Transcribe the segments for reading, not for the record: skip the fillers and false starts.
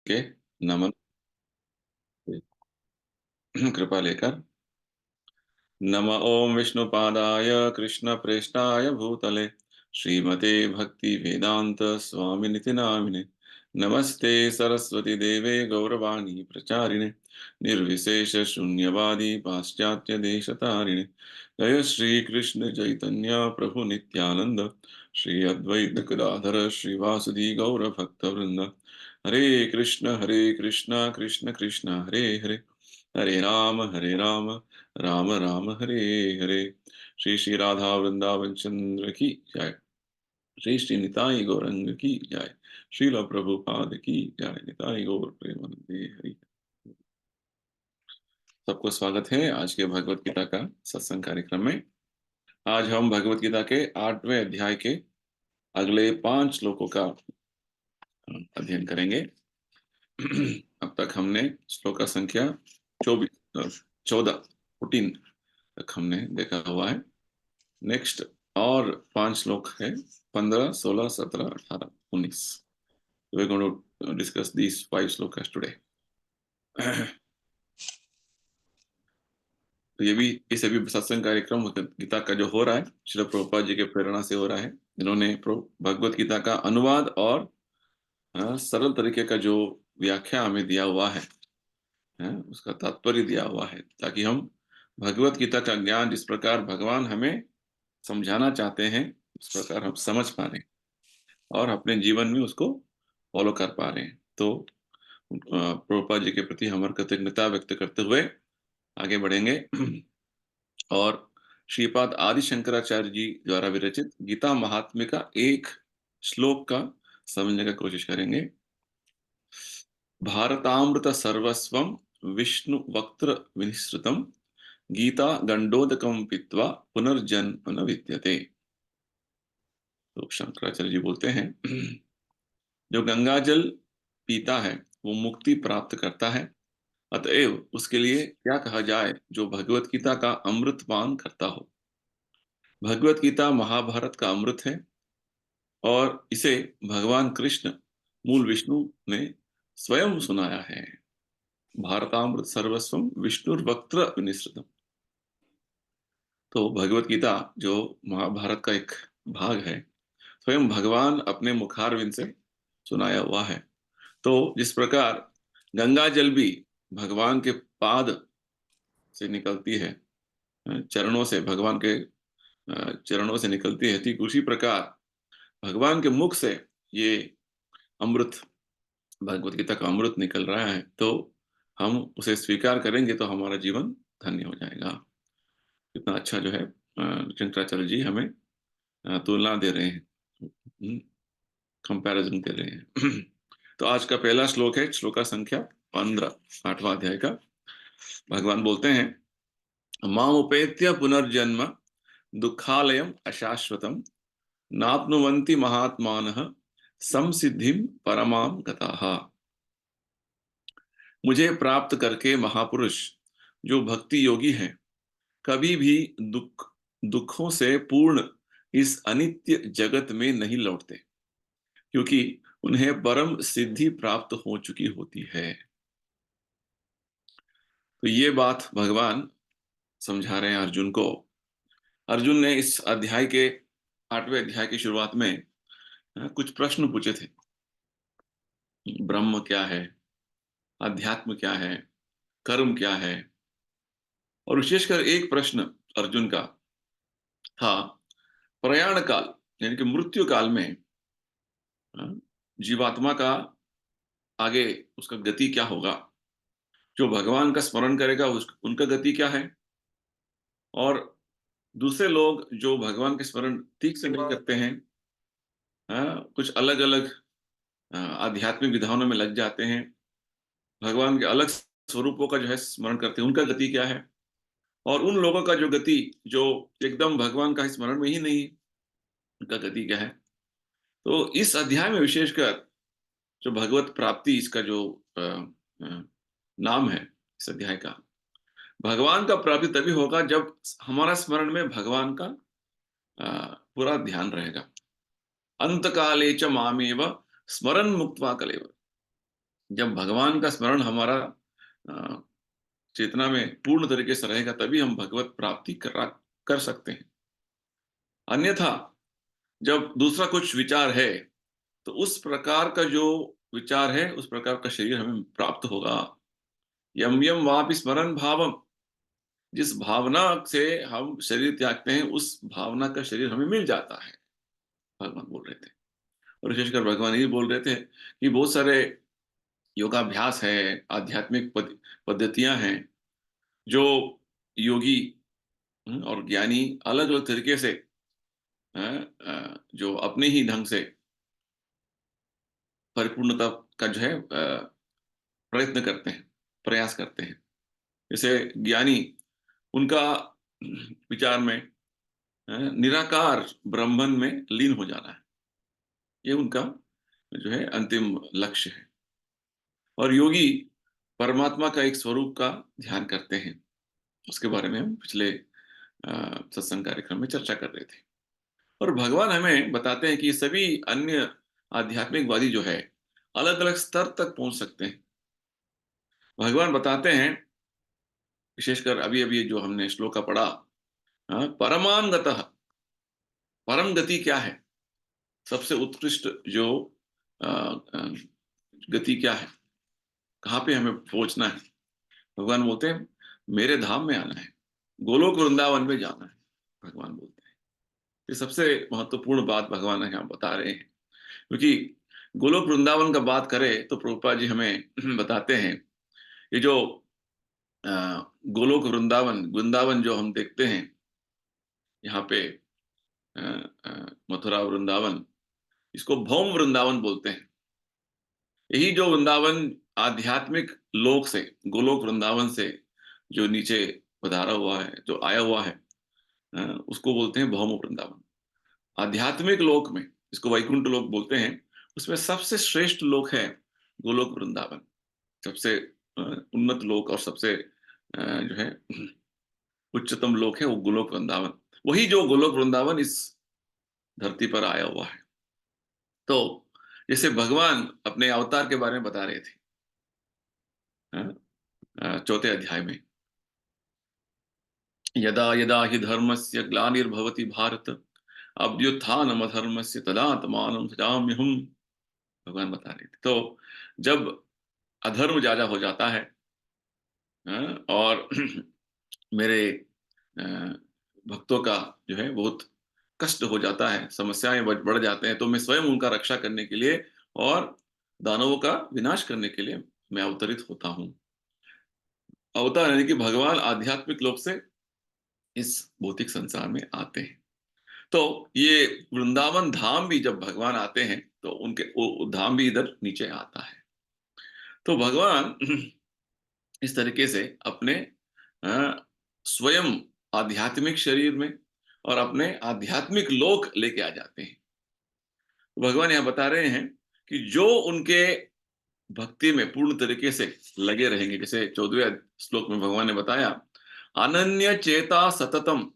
के नमन कृपा लेकर। नम ओम विष्णुपादाय कृष्णप्रेष्ठाय भूतले श्रीमते भक्ति वेदांत स्वामिनिति नामिने। नमस्ते सरस्वती देवे गौरवाणी प्रचारिणे निर्विशेष शून्यवादी पाश्चात्य देशतारिणे। जय श्री कृष्ण चैतन्य प्रभु नित्यानंद श्री अद्वैत गदाधर श्रीवासुदेव गौर भक्तवृंद। हरे कृष्ण कृष्ण कृष्ण हरे हरे, हरे राम राम राम हरे हरे। श्री श्री राधा वृंदावन चंद्र की जय। श्री श्री निताई गौरंग की जय। श्रील प्रभुपाद की जय। निताई गौर प्रेमानंदे हरि। सबको स्वागत है आज के भगवत गीता का सत्संग कार्यक्रम में। आज हम भगवत गीता के 8वें अध्याय के अगले 5 श्लोकों का अध्ययन करेंगे। अब तक हमने श्लोक का संख्या 14 तक हमने देखा हुआ है। नेक्स्ट और 5 श्लोक है, 15, 16, 17, 18, 19। We're going to discuss these 5 slokas today. तो ये भी इस अभी सत्संग कार्यक्रम गीता का जो हो रहा है श्रील प्रभुपाद जी के प्रेरणा से हो रहा है। इन्होंने भगवत गीता का अनुवाद और सरल तरीके का जो व्याख्या हमें दिया हुआ है, उसका तात्पर्य दिया हुआ है, ताकि हम भगवत गीता का ज्ञान जिस प्रकार भगवान हमें समझाना चाहते हैं उस प्रकार हम समझ पा रहे हैं और अपने जीवन में उसको फॉलो कर पा रहे हैं। तो प्रभुपाद जी के प्रति हमारी कृतज्ञता व्यक्त करते हुए आगे बढ़ेंगे और श्रीपाद आदि शंकराचार्य जी द्वारा विरचित गीता महात्म्य का एक श्लोक का समझने का कोशिश करेंगे। भारतामृत सर्वस्वम विष्णु वक्त्र विनिसृतम गीता गंडोदकम पीत्वा पुनर्जन्म न विद्यते। तो शंकराचार्य जी बोलते हैं, जो गंगा जल पीता है वो मुक्ति प्राप्त करता है, अतएव उसके लिए क्या कहा जाए जो भगवत गीता का अमृत पान करता हो। भगवत गीता महाभारत का अमृत है और इसे भगवान कृष्ण मूल विष्णु ने स्वयं सुनाया है। भारतामृत सर्वस्वम विष्णुर्वक्त्र विनिसृतम। तो भगवत गीता जो महाभारत का एक भाग है, स्वयं भगवान अपने मुखारविंद से सुनाया हुआ है। तो जिस प्रकार गंगा जल भी भगवान के पाद से निकलती है, चरणों से, भगवान के चरणों से निकलती है, ठीक उसी प्रकार भगवान के मुख से ये अमृत, भगवत गीता का अमृत निकल रहा है। तो हम उसे स्वीकार करेंगे तो हमारा जीवन धन्य हो जाएगा। इतना अच्छा जो है शंकराचार्य जी हमें तुलना दे रहे हैं, कंपैरिजन दे रहे हैं। तो आज का पहला श्लोक है, श्लोक संख्या 15, 8वां अध्याय का। भगवान बोलते हैं, मामुपेत्य पुनर्जन्म दुःखालयम् अशाश्वतम् नाप्नुवन्ति महात्मानः संसिद्धिं परमां गताः। मुझे प्राप्त करके महापुरुष जो भक्ति योगी हैं कभी भी दुखों से पूर्ण इस अनित्य जगत में नहीं लौटते, क्योंकि उन्हें परम सिद्धि प्राप्त हो चुकी होती है। तो ये बात भगवान समझा रहे हैं अर्जुन को। अर्जुन ने इस अध्याय के 8वें अध्याय की शुरुआत में कुछ प्रश्न पूछे थे। ब्रह्म क्या है, अध्यात्म क्या है, कर्म क्या है, और विशेषकर एक प्रश्न अर्जुन का था प्रयाण काल, यानी कि मृत्यु काल में जीवात्मा का आगे उसका गति क्या होगा। जो भगवान का स्मरण करेगा उनका गति क्या है, और दूसरे लोग जो भगवान के स्मरण ठीक से नहीं करते हैं, कुछ अलग अलग आध्यात्मिक विधानों में लग जाते हैं, भगवान के अलग स्वरूपों का जो है स्मरण करते हैं, उनका गति क्या है। और उन लोगों का जो गति जो एकदम भगवान का स्मरण में ही नहीं, उनका गति क्या है। तो इस अध्याय में विशेषकर जो भगवत प्राप्ति, इसका जो नाम है इस अध्याय का, भगवान का प्राप्ति तभी होगा जब हमारा स्मरण में भगवान का पूरा ध्यान रहेगा। अंत काले च मामेव स्मरण मुक्त्वा कलेवर। जब भगवान का स्मरण हमारा अ, चेतना में पूर्ण तरीके से रहेगा, तभी हम भगवत प्राप्ति कर सकते हैं। अन्यथा जब दूसरा कुछ विचार है, तो उस प्रकार का जो विचार है, उस प्रकार का शरीर हमें प्राप्त होगा। यम यम वापि स्मरण भावम, जिस भावना से हम शरीर त्यागते हैं, उस भावना का शरीर हमें मिल जाता है, भगवान बोल रहे थे। और विशेषकर भगवान ये बोल रहे थे कि बहुत सारे योगाभ्यास है, आध्यात्मिक पद्धतियां हैं, जो योगी और ज्ञानी अलग अलग तरीके से जो अपने ही ढंग से परिपूर्णता का जो है प्रयत्न करते हैं, प्रयास करते हैं। जैसे ज्ञानी, उनका विचार में निराकार ब्रह्मन में लीन हो जाना है, ये उनका जो है अंतिम लक्ष्य है। और योगी परमात्मा का एक स्वरूप का ध्यान करते हैं। उसके बारे में हम पिछले सत्संग कार्यक्रम में चर्चा कर रहे थे। और भगवान हमें बताते हैं कि सभी अन्य आध्यात्मिकवादी जो है, अलग अलग स्तर तक पहुंच सकते हैं। भगवान बताते हैं, विशेषकर अभी अभी जो हमने श्लोका पढ़ा, परमान गतः, परम गति क्या है, सबसे उत्कृष्ट जो अ, अ, गति क्या है, कहाँ पे हमें पहुंचना है। भगवान बोलते हैं मेरे धाम में आना है, गोलोक वृंदावन में जाना है, भगवान बोलते हैं। ये सबसे महत्वपूर्ण बात भगवान यहाँ बता रहे हैं। क्योंकि गोलोक वृंदावन का बात करें तो प्रभुपाद जी हमें बताते हैं, ये जो अ, गोलोक वृंदावन, वृंदावन जो हम देखते हैं यहाँ पे, अ, मथुरा वृंदावन, इसको भौम वृंदावन बोलते हैं। यही जो वृंदावन आध्यात्मिक लोक से, गोलोक वृंदावन से जो नीचे पधारा हुआ है, जो आया हुआ है, उसको बोलते हैं भौम वृंदावन। आध्यात्मिक लोक में, इसको वैकुंठ लोक बोलते हैं, उसमें सबसे श्रेष्ठ लोक है गोलोक वृंदावन। सबसे उन्नत लोक और सबसे जो है उच्चतम लोक है वो गोलोक वृंदावन। वही जो गोलोक वृंदावन इस धरती पर आया हुआ है। तो जैसे भगवान अपने अवतार के बारे में बता रहे थे, चौथे अध्याय में, यदा यदा हि धर्मस्य ग्लानिर्भवति भारत, अभ्युत्थानमधर्मस्य तदात्मानं सृजाम्यहम्। भगवान बता रहे थे। तो जब अधर्म ज्यादा हो जाता है, और मेरे अ, भक्तों का जो है बहुत कष्ट हो जाता है, समस्याएं बढ़ जाते हैं, तो मैं स्वयं उनका रक्षा करने के लिए और दानवों का विनाश करने के लिए मैं अवतरित होता हूँ। अवतार यानी कि भगवान आध्यात्मिक लोक से इस भौतिक संसार में आते हैं। तो ये वृंदावन धाम भी जब भगवान आते हैं, तो उनके वो धाम भी इधर नीचे आता है। तो भगवान इस तरीके से अपने स्वयं आध्यात्मिक शरीर में और अपने आध्यात्मिक लोक लेके आ जाते हैं। तो भगवान यहाँ बता रहे हैं कि जो उनके भक्ति में पूर्ण तरीके से लगे रहेंगे, जैसे 14वें श्लोक में भगवान ने बताया, अनन्य चेता सततम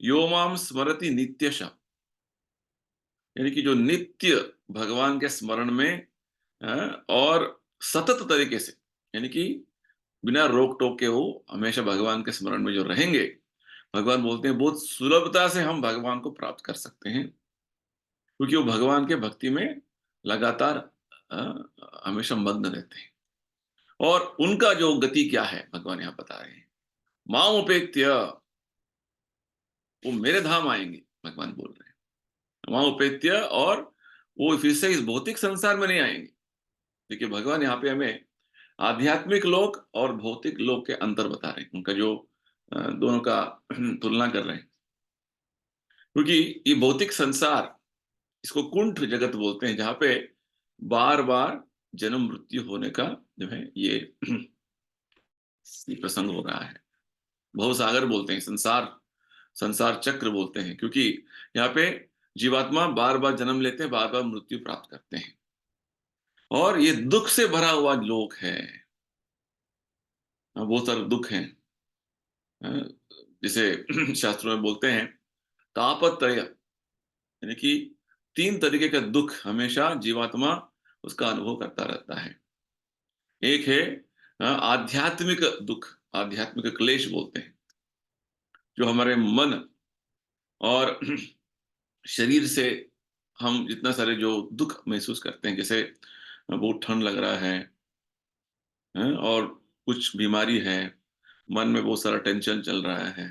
यो माम स्मरति नित्यश, यानी कि जो नित्य भगवान के स्मरण में और सतत तरीके से, यानी कि बिना रोक टोक के वो हमेशा भगवान के स्मरण में जो रहेंगे, भगवान बोलते हैं बहुत सुलभता से हम भगवान को प्राप्त कर सकते हैं। क्योंकि वो भगवान के भक्ति में लगातार हमेशा मग्न रहते हैं। और उनका जो गति क्या है, भगवान यहाँ बता रहे हैं, माम उपेत्य, वो मेरे धाम आएंगे, भगवान बोल रहे हैं, माम उपेत्य। और वो फिर से इस भौतिक संसार में नहीं आएंगे। देखिए भगवान यहाँ पे हमें आध्यात्मिक लोक और भौतिक लोक के अंतर बता रहे हैं, उनका जो दोनों का तुलना कर रहे हैं। क्योंकि ये भौतिक संसार, इसको कुंठ जगत बोलते हैं, जहाँ पे बार बार जन्म मृत्यु होने का जो है ये प्रसंग हो रहा है। भवसागर बोलते हैं, संसार, संसार चक्र बोलते हैं, क्योंकि यहाँ पे जीवात्मा बार बार जन्म लेते हैं, बार बार मृत्यु प्राप्त करते हैं, और ये दुख से भरा हुआ लोक है। बहुत सारे दुख हैं। हाँ, जिसे शास्त्रों में बोलते हैं तापत्रय, यानी कि तीन तरीके का दुख हमेशा जीवात्मा उसका अनुभव करता रहता है। एक है आध्यात्मिक दुख, आध्यात्मिक क्लेश बोलते हैं, जो हमारे मन और शरीर से हम जितना सारे जो दुख महसूस करते हैं, जैसे बहुत ठंड लग रहा है, हैं? और कुछ बीमारी है, मन में बहुत सारा टेंशन चल रहा है,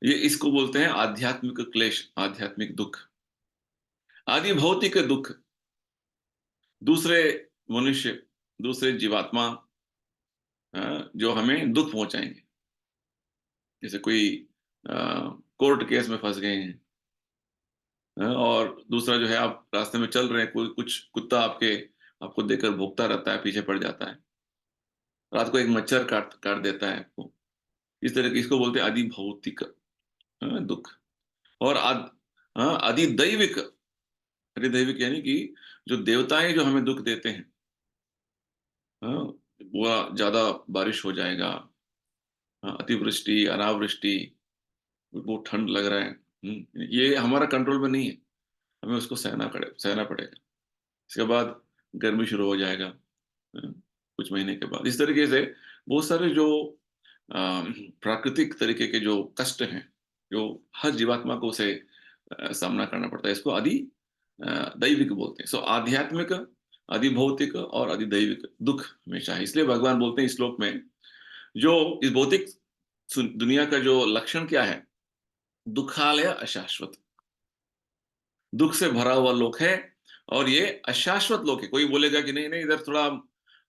ये इसको बोलते हैं आध्यात्मिक क्लेश, आध्यात्मिक दुख। आदि भौतिक दुख, दूसरे मनुष्य, दूसरे जीवात्मा जो हमें दुख पहुंचाएंगे, जैसे कोई कोर्ट केस में फंस गए हैं, और दूसरा जो है आप रास्ते में चल रहे हैं, कोई कुछ कुत्ता आपको देखकर भौंकता रहता है, पीछे पड़ जाता है, रात को एक मच्छर काट काट देता है आपको। इस तरह की, इसको बोलते हैं आदि भौतिक दुख। और अधिदैविक, अधिदैविक यानी कि जो देवताएं जो हमें दुख देते हैं, हाँ, वो ज्यादा बारिश हो जाएगा, अतिवृष्टि, अनावृष्टि, बहुत ठंड लग रहा है, ये हमारा कंट्रोल में नहीं है, हमें उसको सहना पड़ेगा। इसके बाद गर्मी शुरू हो जाएगा, कुछ महीने के बाद। इस तरीके से बहुत सारे जो प्राकृतिक तरीके के जो कष्ट हैं, जो हर जीवात्मा को उसे सामना करना पड़ता है, इसको दैविक बोलते हैं। सो आध्यात्मिक, अधिभौतिक और अधिदैविक दुख हमेशा है। इसलिए भगवान बोलते हैं इस श्लोक में, जो इस भौतिक दुनिया का जो लक्षण क्या है, दुखालय अशाश्वत, दुख से भरा हुआ लोक है, और ये अशाश्वत लोक है। कोई बोलेगा कि नहीं नहीं, इधर थोड़ा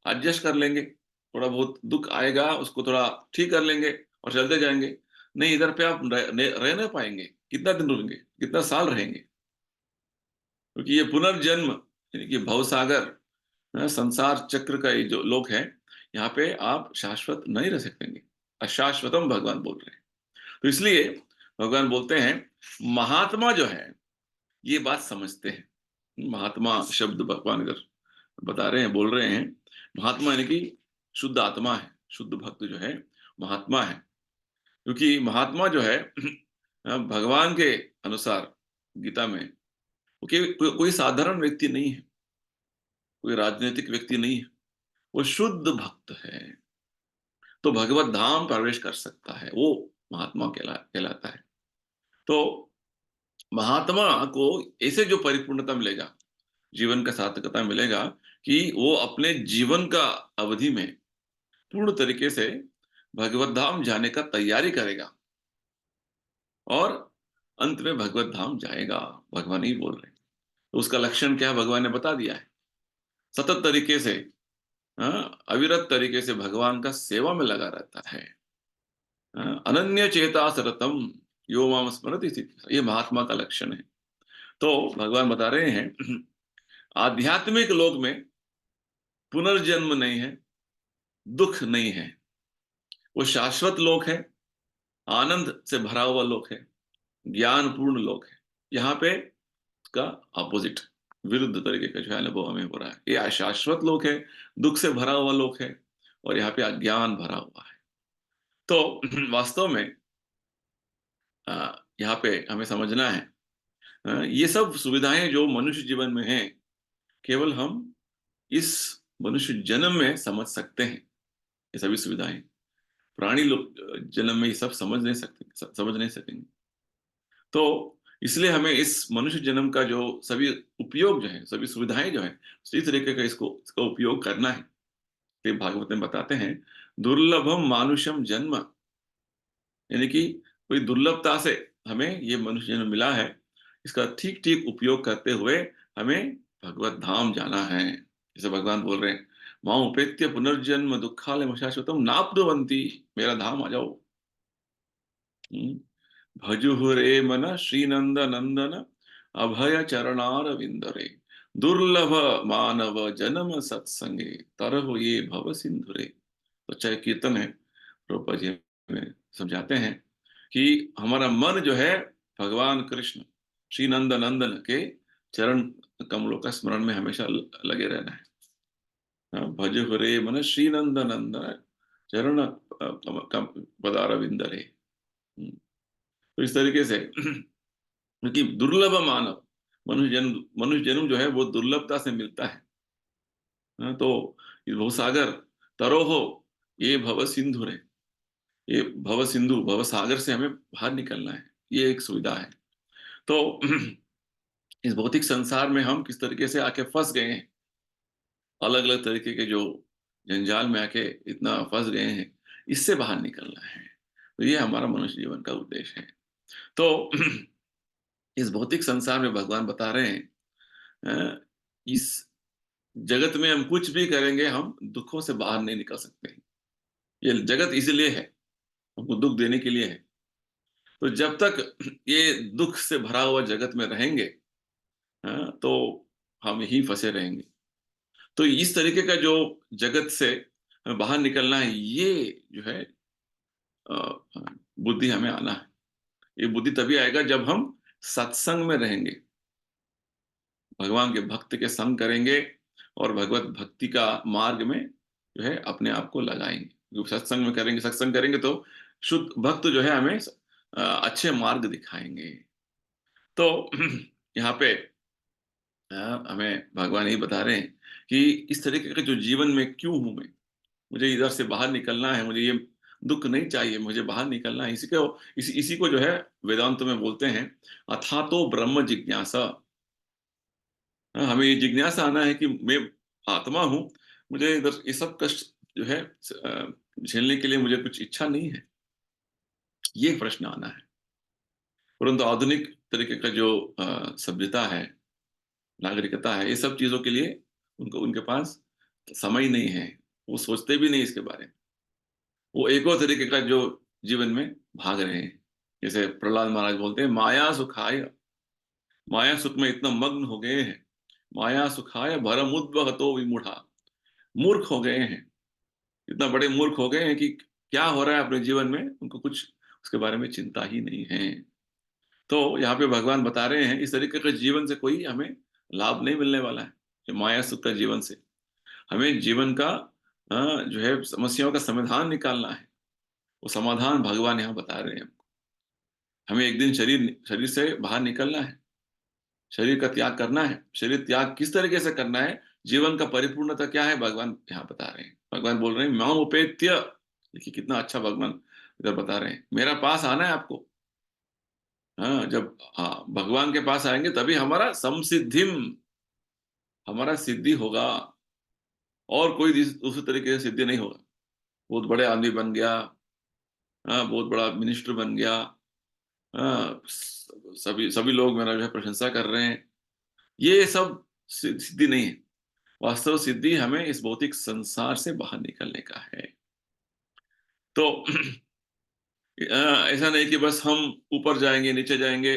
एडजस्ट कर लेंगे, थोड़ा बहुत दुख आएगा उसको थोड़ा ठीक कर लेंगे और चलते जाएंगे। नहीं, इधर पे आप रह नहीं पाएंगे, कितना दिन रहेंगे, कितना साल रहेंगे, क्योंकि ये पुनर्जन्म यानी कि भवसागर, संसार चक्र का ये जो लोक है, यहाँ पे आप शाश्वत नहीं रह सकेंगे, अशाश्वतम भगवान बोल रहे हैं। तो इसलिए भगवान बोलते हैं, महात्मा जो है ये बात समझते हैं। महात्मा शब्द भगवान इधर बता रहे हैं, बोल रहे हैं, महात्मा यानी कि शुद्ध आत्मा है, शुद्ध भक्त जो है महात्मा है। क्योंकि महात्मा जो है भगवान के अनुसार गीता में, कोई साधारण व्यक्ति नहीं है, कोई राजनीतिक व्यक्ति नहीं है, वो शुद्ध भक्त है, तो भगवत धाम प्रवेश कर सकता है, वो महात्मा कहलाता है। तो महात्मा को ऐसे जो परिपूर्णता मिलेगा, जीवन का सार्थकता मिलेगा, कि वो अपने जीवन का अवधि में पूर्ण तरीके से भगवत धाम जाने का तैयारी करेगा, और अंत में भगवत धाम जाएगा। भगवान ही बोल रहे हैं। तो उसका लक्षण क्या है, भगवान ने बता दिया है। सतत तरीके से, अविरत तरीके से भगवान का सेवा में लगा रहता है, अनन्य चेता सततम यो माम स्मरति सिद्धि, ये महात्मा का लक्षण है। तो भगवान बता रहे हैं, आध्यात्मिक लोक में पुनर्जन्म नहीं है, दुख नहीं है, वो शाश्वत लोक है, आनंद से भरा हुआ लोक है, ज्ञान पूर्ण लोक है। यहाँ पे उसका अपोजिट, विरुद्ध तरीके का जो है अनुभव हमें हो रहा है। ये अशाश्वत लोक है, दुख से भरा हुआ लोक है, और यहाँ पे अज्ञान भरा हुआ है। तो वास्तव में यहाँ पे हमें समझना है, ये सब सुविधाएं जो मनुष्य जीवन में हैं, केवल हम इस मनुष्य जन्म में समझ सकते हैं। ये सभी सुविधाएं प्राणी लोग जन्म में ये सब समझ नहीं सकेंगे। तो इसलिए हमें इस मनुष्य जन्म का जो सभी उपयोग जो है, सभी सुविधाएं जो है, उसी तरीके का इसका उपयोग करना है। तो भागवत में बताते हैं, दुर्लभम मानुषम जन्म, यानी कि कोई दुर्लभता से हमें ये मनुष्य जन्म मिला है, इसका ठीक ठीक उपयोग करते हुए हमें भगवत धाम जाना है। जैसे भगवान बोल रहे हैं, मां उपेत्य पुनर्जन्म दुखालय शाश्वतम नाप्नुवन्ति, मेरा धाम आ जाओ। हम्म, भजुहुरे मन श्रीनंद नंदन अभय चरणार विंदरे, दुर्लभ मानव जन्म सत्संगे तरह ये भव सिंधुरे। तो अच्छा एक कीर्तन है, प्रभुपा जी में समझाते हैं कि हमारा मन जो है, भगवान कृष्ण श्री नंद नंदन के चरण कमलों का स्मरण में हमेशा लगे रहना है। भज हरे मन श्री नंद नंदन चरण पदार विंदरे। तो इस तरीके से क्योंकि दुर्लभ मानव, मनुष्य जन्म जो है वो दुर्लभता से मिलता है। तो ये भवसागर तरोहो, ये भव सिंधु रे, ये भव सिंधु भव सागर से हमें बाहर निकलना है, ये एक सुविधा है। तो इस भौतिक संसार में हम किस तरीके से आके फंस गए हैं, अलग अलग तरीके के जो जंजाल में आके इतना फंस गए हैं, इससे बाहर निकलना है। तो ये हमारा मनुष्य जीवन का उद्देश्य है। तो इस भौतिक संसार में भगवान बता रहे हैं, इस जगत में हम कुछ भी करेंगे, हम दुखों से बाहर नहीं निकल सकते। ये जगत इसलिए है, हमको दुख देने के लिए है। तो जब तक ये दुख से भरा हुआ जगत में रहेंगे, तो हम यहीं फंसे रहेंगे। तो इस तरीके का जो जगत से हमें बाहर निकलना है, ये जो है बुद्धि हमें आना है। ये बुद्धि तभी आएगा जब हम सत्संग में रहेंगे, भगवान के भक्त के संग करेंगे और भगवत भक्ति का मार्ग में जो है अपने आप को लगाएंगे। क्योंकि सत्संग में करेंगे, सत्संग करेंगे तो शुद्ध भक्त जो है हमें अच्छे मार्ग दिखाएंगे। तो यहाँ पे हमें भगवान यही बता रहे हैं कि इस तरीके का जो जीवन में क्यों हूं मैं, मुझे इधर से बाहर निकलना है, मुझे ये दुख नहीं चाहिए, मुझे बाहर निकलना है। इसी को जो है वेदांत में बोलते हैं अथा तो ब्रह्म जिज्ञासा। हमें ये जिज्ञासा आना है कि मैं आत्मा हूं, मुझे इधर ये सब कष्ट जो है झेलने के लिए मुझे कुछ इच्छा नहीं है, ये प्रश्न आना है। परंतु आधुनिक तरीके का जो सभ्यता है, नागरिकता है, ये सब चीजों के लिए उनको उनके पास समय नहीं है, वो सोचते भी नहीं इसके बारे में। वो एक और तरीके का जो जीवन में भाग रहे हैं। जैसे प्रहलाद महाराज बोलते हैं माया सुखाय, माया सुख में इतना मग्न हो गए हैं, माया सुखाय भरम उद्वहतो विमूढ़ा, मूर्ख हो गए हैं, इतना बड़े मूर्ख हो गए हैं कि क्या हो रहा है अपने जीवन में उनको कुछ उसके बारे में चिंता ही नहीं है। तो यहाँ पे भगवान बता रहे हैं इस तरीके के जीवन से कोई हमें लाभ नहीं मिलने वाला है। ये माया सुख का जीवन से हमें जीवन का जो है समस्याओं का समाधान निकालना है। वो समाधान भगवान यहाँ बता रहे हैं। हमें एक दिन शरीर शरीर से बाहर निकलना है, शरीर का त्याग करना है। शरीर त्याग किस तरीके से करना है, जीवन का परिपूर्णता क्या है, भगवान यहाँ बता रहे हैं। भगवान बोल रहे हैं माम उपेत्य, देखिए कितना अच्छा भगवान इधर बता रहे हैं, मेरा पास आना है आपको। हाँ, जब हाँ भगवान के पास आएंगे तभी हमारा समसिद्धिम, हमारा सिद्धि होगा। और कोई दूसरे तरीके से सिद्धि नहीं होगा। बहुत बड़े आदमी बन गया, हाँ बहुत बड़ा मिनिस्टर बन गया, हाँ सभी सभी लोग मेरा जो है प्रशंसा कर रहे हैं, ये सब सिद्धि नहीं है। वास्तव सिद्धि हमें इस भौतिक संसार से बाहर निकलने का है। तो ऐसा नहीं कि बस हम ऊपर जाएंगे नीचे जाएंगे,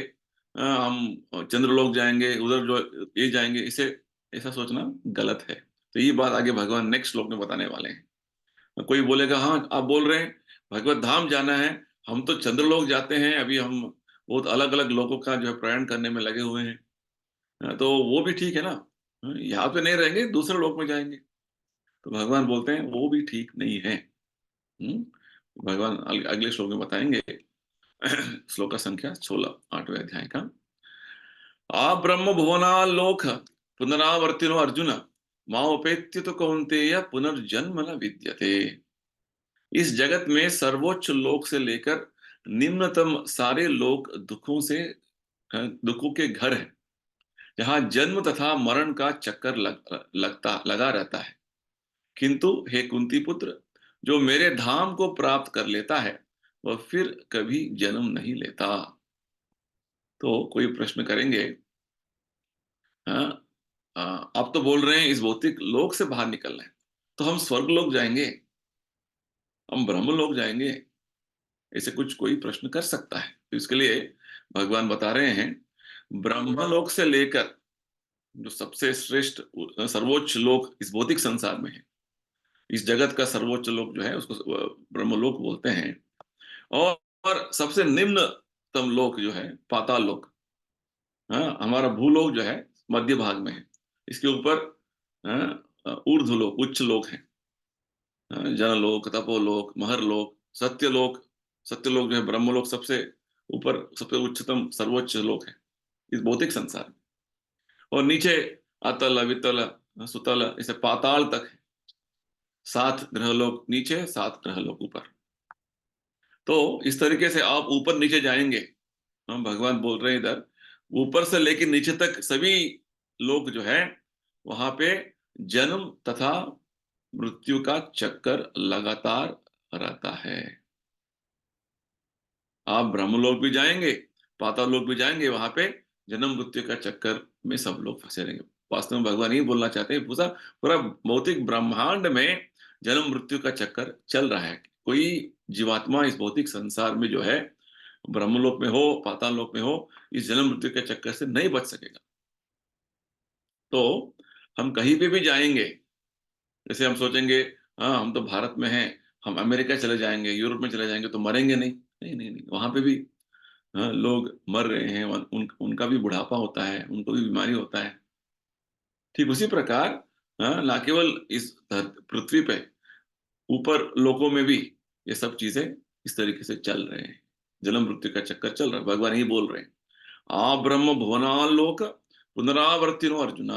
हम चंद्रलोक जाएंगे उधर जो ये जाएंगे, इसे ऐसा सोचना गलत है। तो ये बात आगे भगवान नेक्स्ट श्लोक में बताने वाले हैं। कोई बोलेगा हाँ आप बोल रहे हैं भगवत धाम जाना है, हम तो चंद्रलोक जाते हैं, अभी हम बहुत अलग अलग लोगों का जो है प्रयाण करने में लगे हुए हैं। तो वो भी ठीक है ना, यहाँ पे नहीं रहेंगे दूसरे लोक में जाएंगे। तो भगवान बोलते हैं वो भी ठीक नहीं है। हम्म, भगवान अगले श्लोक में बताएंगे। श्लोक का संख्या 16, 8वें अध्याय का। आ ब्रह्म भुवनालोक पुनरावर्तिनो अर्जुन माओपेत्य तो कौन्तेय पुनर्जन्म न विद्यते। इस जगत में सर्वोच्च लोक से लेकर निम्नतम सारे लोक दुखों के घर है, जहां जन्म तथा मरण का चक्कर लगा रहता है। किंतु हे कुंती पुत्र, जो मेरे धाम को प्राप्त कर लेता है वह फिर कभी जन्म नहीं लेता। तो कोई प्रश्न करेंगे, हाँ आप तो बोल रहे हैं इस भौतिक लोक से बाहर निकलना है, तो हम स्वर्ग लोक जाएंगे, हम ब्रह्म लोक जाएंगे, ऐसे कुछ कोई प्रश्न कर सकता है? तो इसके लिए भगवान बता रहे हैं ब्रह्मलोक से लेकर जो सबसे श्रेष्ठ सर्वोच्च लोक इस भौतिक संसार में है, इस जगत का सर्वोच्च लोक जो है उसको ब्रह्मलोक बोलते हैं। और, और सबसे निम्नतम लोक जो है पाताल लोक, हाँ हमारा भूलोक जो है मध्य भाग में है। इसके ऊपर ऊर्ध्व लोक उच्च लोक है, जनलोक तपोलोक महरलोक सत्यलोक। सत्यलोक जो है ब्रह्मलोक सबसे ऊपर सबसे उच्चतम सर्वोच्च लोक है इस भौतिक संसार में। और नीचे अतल वितल सुतल इसे पाताल तक है। 7 ग्रहलोक नीचे, 7 ग्रहलोक ऊपर। तो इस तरीके से आप ऊपर नीचे जाएंगे, हम भगवान बोल रहे हैं इधर, ऊपर से लेकर नीचे तक सभी लोग जो है वहां पे जन्म तथा मृत्यु का चक्कर लगातार रहता है। आप ब्रह्मलोक भी जाएंगे, पाताल लोक भी जाएंगे, वहां पे जन्म मृत्यु का चक्कर में सब लोग फंसे रहेंगे। वास्तव में भगवान ये बोलना चाहते हैं, पूरा पूरा भौतिक ब्रह्मांड में जन्म मृत्यु का चक्कर चल रहा है। कोई जीवात्मा इस भौतिक संसार में जो है, ब्रह्मलोक में हो पाताल लोक में हो, इस जन्म मृत्यु के चक्कर से नहीं बच सकेगा। तो हम कहीं पे भी जाएंगे, जैसे हम सोचेंगे हाँ हम तो भारत में हैं, हम अमेरिका चले जाएंगे, यूरोप में चले जाएंगे तो मरेंगे नहीं। नहीं नहीं नहीं, वहां पे भी हाँ, लोग मर रहे हैं, उनका भी बुढ़ापा होता है, उनको भी बीमारी होता है। ठीक उसी प्रकार हाँ, ना केवल इस पृथ्वी पे, ऊपर लोकों में भी ये सब चीजें इस तरीके से चल रहे हैं। जन्म मृत्यु का चक्कर चल रहा है, भगवान ही बोल रहे हैं। आ ब्रह्म भुवनालोक पुनरावर्तिनो अर्जुना।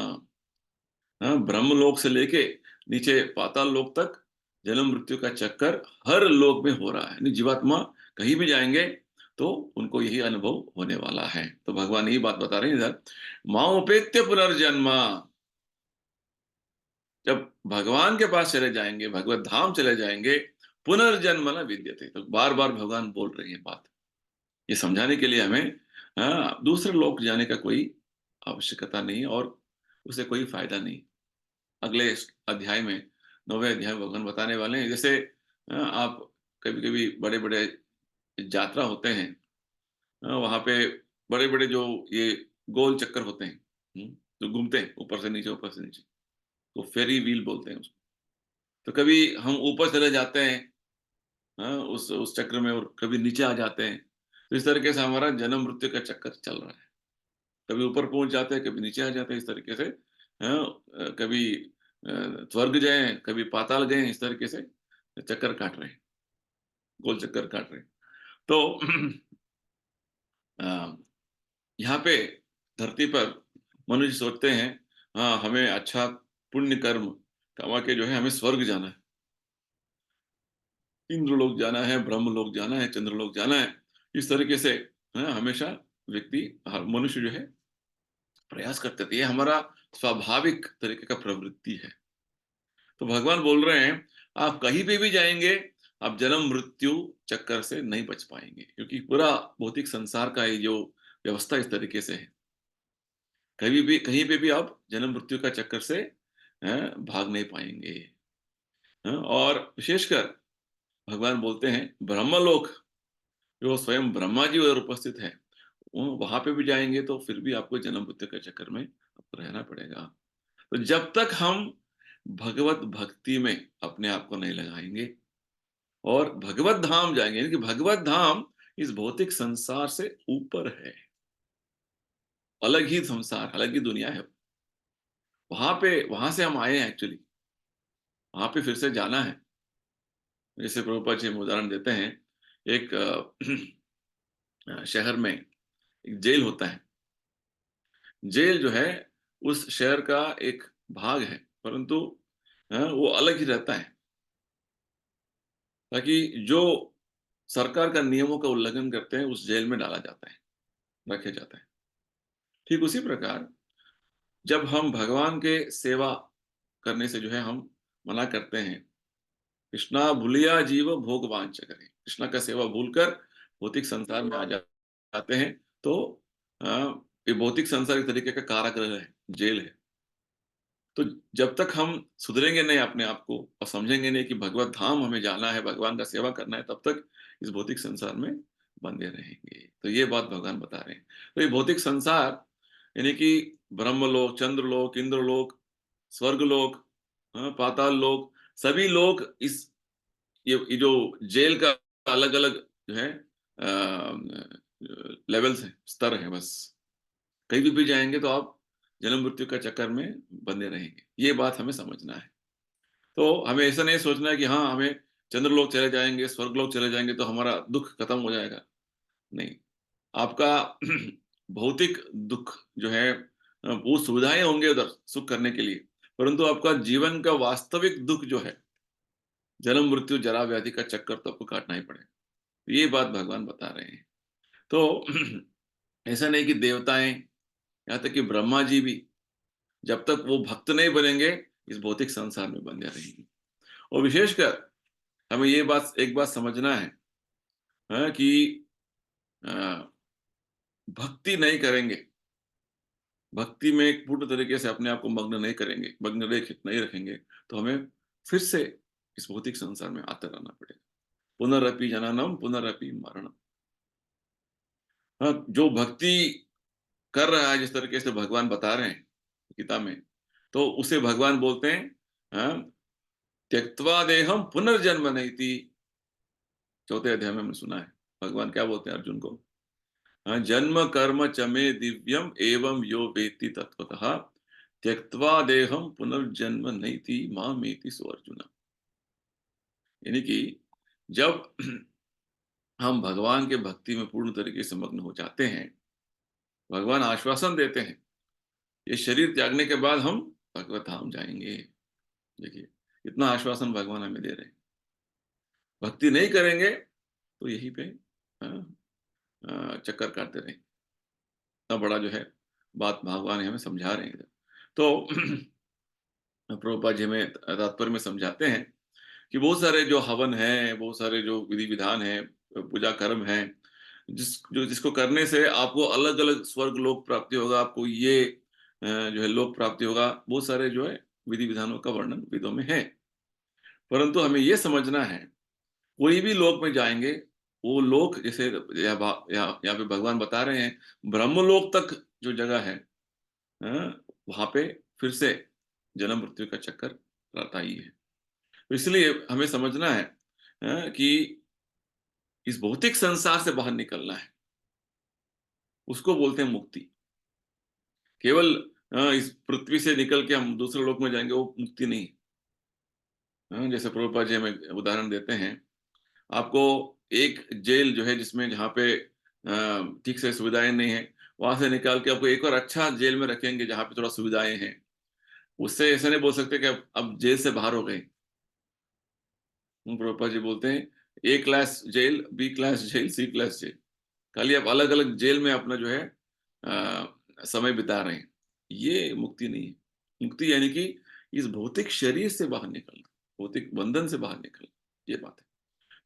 हाँ, ब्रह्म लोक से लेके नीचे पाताल लोक तक जन्म मृत्यु का चक्कर हर लोक में हो रहा है। यानी जीवात्मा कहीं भी जाएंगे तो उनको यही अनुभव होने वाला है। तो भगवान यही बात बता रहे हैं इधर, माओपेत्य पुनर्जन्मा। जब भगवान के पास चले जाएंगे, भगवत धाम चले जाएंगे, पुनर्जन्म न विद्यते, तो बार बार भगवान बोल रहे हैं बात, ये समझाने के लिए हमें दूसरे लोक जाने का कोई आवश्यकता नहीं और उसे कोई फायदा नहीं। अगले अध्याय में, 9वें अध्याय में भगवान बताने वाले हैं, जैसे आप कभी कभी बड़े बड़े यात्रा होते हैं, वहां पे बड़े बड़े जो ये गोल चक्कर होते हैं, जो घूमते हैं ऊपर से नीचे ऊपर से नीचे, तो फेरी व्हील बोलते हैं उसको। तो कभी हम ऊपर चले जाते हैं उस चक्र में, और कभी नीचे आ जाते हैं। तो इस तरीके से हमारा जन्म मृत्यु का चक्कर चल रहा है। कभी ऊपर पहुंच जाते हैं, कभी नीचे आ जाते हैं, इस तरीके से कभी स्वर्ग गए, कभी पाताल गए, इस तरीके से चक्कर काट रहे हैं, गोल चक्कर काट रहे हैं। तो अ, यहाँ पे धरती पर मनुष्य सोचते हैं हाँ हमें अच्छा पुण्य कर्म कमा के जो है हमें स्वर्ग जाना है, इंद्र लोग जाना है, ब्रह्म लोग जाना है, चंद्र लोग जाना है। इस तरीके से हमेशा व्यक्ति, हर मनुष्य जो है प्रयास करते थे, ये हमारा स्वाभाविक तरीके का प्रवृत्ति है। तो भगवान बोल रहे हैं आप कहीं पे भी जाएंगे, आप जन्म मृत्यु चक्कर से नहीं बच पाएंगे, क्योंकि पूरा भौतिक संसार का ये जो व्यवस्था इस तरीके से है। कहीं पे भी आप जन्म मृत्यु का चक्कर से भाग नहीं पाएंगे। और विशेषकर भगवान बोलते हैं ब्रह्मलोक, जो स्वयं ब्रह्मा जी उधर उपस्थित है, वहां पे भी जाएंगे तो फिर भी आपको जन्म मृत्यु के चक्कर में आपको रहना पड़ेगा। तो जब तक हम भगवत भक्ति में अपने आप को नहीं लगाएंगे और भगवत धाम जाएंगे, यानी कि भगवत धाम इस भौतिक संसार से ऊपर है, अलग ही संसार, अलग ही दुनिया है। वहां से हम आए हैं एक्चुअली, वहां पे फिर से जाना है। जैसे प्रभुपाद जी हम उदाहरण देते हैं, एक शहर में एक जेल होता है। जेल जो है उस शहर का एक भाग है, परंतु वो अलग ही रहता है, ताकि जो सरकार का नियमों का उल्लंघन करते हैं उस जेल में डाला जाता है, रखे जाता है। ठीक उसी प्रकार जब हम भगवान के सेवा करने से जो है हम मना करते हैं, कृष्णा भूलिया जीव भोग वांछ करें, कृष्णा का सेवा भूलकर भौतिक संसार में आ जाते हैं, तो अ, ये भौतिक संसार एक तरीके का कारागृह है, जेल है। तो जब तक हम सुधरेंगे नहीं अपने आप को और समझेंगे नहीं कि भगवत धाम हमें जाना है, भगवान का सेवा करना है, तब तक इस भौतिक संसार में बंधे रहेंगे। तो ये बात भगवान बता रहे हैं। तो ये भौतिक संसार यानी कि ब्रह्मलोक, चंद्रलोक, इंद्रलोक, स्वर्गलोक, पाताल लोक, सभी लोग इस ये जो जेल का अलग अलग जो है लेवल्स है, स्तर है बस। कहीं भी जाएंगे तो आप जन्म मृत्यु का चक्कर में बंधे रहेंगे, ये बात हमें समझना है। तो हमें ऐसा नहीं सोचना है कि हाँ हमें चंद्रलोक चले जाएंगे, स्वर्गलोक चले जाएंगे तो हमारा दुख खत्म हो जाएगा। नहीं, आपका भौतिक दुख जो है वो सुविधाएं होंगे उधर सुख करने के लिए, परंतु आपका जीवन का वास्तविक दुख जो है जन्म मृत्यु जरा व्याधि का चक्कर तो आपको काटना ही पड़ेगा। ये बात भगवान बता रहे हैं। तो ऐसा नहीं कि देवताएं, यहाँ तक कि ब्रह्मा जी भी, जब तक वो भक्त नहीं बनेंगे, इस भौतिक संसार में बंधे रहेंगे। और विशेषकर हमें ये बात, एक बात समझना है, कि अ, भक्ति नहीं करेंगे, भक्ति में एक पूर्ण तरीके से अपने आप को मग्न नहीं करेंगे, मग्न नहीं रखेंगे, तो हमें फिर से इस भौतिक संसार में आते रहना पड़ेगा। पुनरपि जननम पुनरपि मरणम। हाँ, जो भक्ति कर रहा है, जिस तरीके से भगवान बता रहे हैं गीता में, तो उसे भगवान बोलते हैं, हाँ, त्यक्त्वा देहम पुनर्जन्म नैति। चौथे अध्याय में हमने सुना है भगवान क्या बोलते हैं अर्जुन को, हाँ, जन्म कर्म चमे दिव्यम एवं यो वेत्ति तत्वतः त्यक्त्वा देहम पुनर्जन्म नैति मामेति सो अर्जुन। यानी कि जब हम भगवान के भक्ति में पूर्ण तरीके से मग्न हो जाते हैं, भगवान आश्वासन देते हैं, ये शरीर त्यागने के बाद हम भगवत धाम जाएंगे। देखिए, इतना आश्वासन भगवान हमें दे रहे हैं। भक्ति नहीं करेंगे तो यहीं पे चक्कर काटते रहेंगे। इतना बड़ा जो है बात भगवान हमें समझा रहे हैं। तो प्रभुपाद जी हमें तात्पर्य में समझाते हैं कि बहुत सारे जो हवन हैं, बहुत सारे जो विधि विधान हैं, पूजा कर्म हैं, जिसको करने से आपको अलग अलग स्वर्ग लोक प्राप्ति होगा, आपको ये जो है लोक प्राप्ति होगा, बहुत सारे जो है विधि विधानों का वर्णन वेदों में है। परंतु हमें ये समझना है, कोई भी लोक में जाएंगे, वो लोक जैसे यहाँ पे भगवान बता रहे हैं, ब्रह्मलोक तक जो जगह है, वहां पे फिर से जन्म मृत्यु का चक्कर रहता ही है। तो इसलिए हमें समझना है, कि इस भौतिक संसार से बाहर निकलना है, उसको बोलते हैं मुक्ति। केवल इस पृथ्वी से निकल के हम दूसरे लोक में जाएंगे, वो मुक्ति नहीं। जैसे प्रभुपाद जी हमें उदाहरण देते हैं, आपको एक जेल जो है जिसमें जहाँ पे ठीक से सुविधाएं नहीं है, वहां से निकाल के आपको एक और अच्छा जेल में रखेंगे जहाँ पे थोड़ा सुविधाएं हैं। उससे ऐसा नहीं बोल सकते कि अब जेल से बाहर हो गए। प्रभुपाद जी बोलते हैं, A class jail, B class jail, C class jail, खाली आप अलग अलग जेल में अपना जो है समय बिता रहे हैं। ये मुक्ति नहीं है। मुक्ति यानी कि इस भौतिक शरीर से बाहर निकलना, भौतिक बंधन से बाहर निकलना, ये बात है।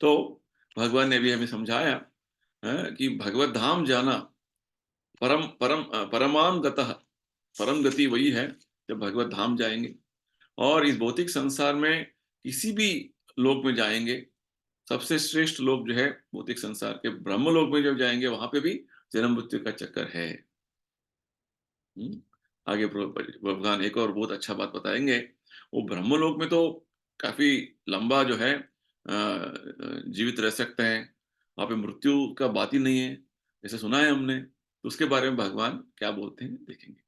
तो भगवान ने भी हमें समझाया, कि भगवत धाम जाना, परमाम गतः, परम गति वही है जब भगवत धाम जाएंगे। और इस भौतिक संसार में किसी भी लोक में जाएंगे, सबसे श्रेष्ठ लोक जो है भौतिक संसार के ब्रह्म लोक में जब जाएंगे, वहां पे भी जन्म मृत्यु का चक्कर है। हम्म? आगे भगवान एक और बहुत अच्छा बात बताएंगे। वो ब्रह्मलोक में तो काफी लंबा जो है जीवित रह सकते हैं, वहां पे मृत्यु का बात ही नहीं है, जैसे सुना है हमने। तो उसके बारे में भगवान क्या बोलते हैं देखेंगे।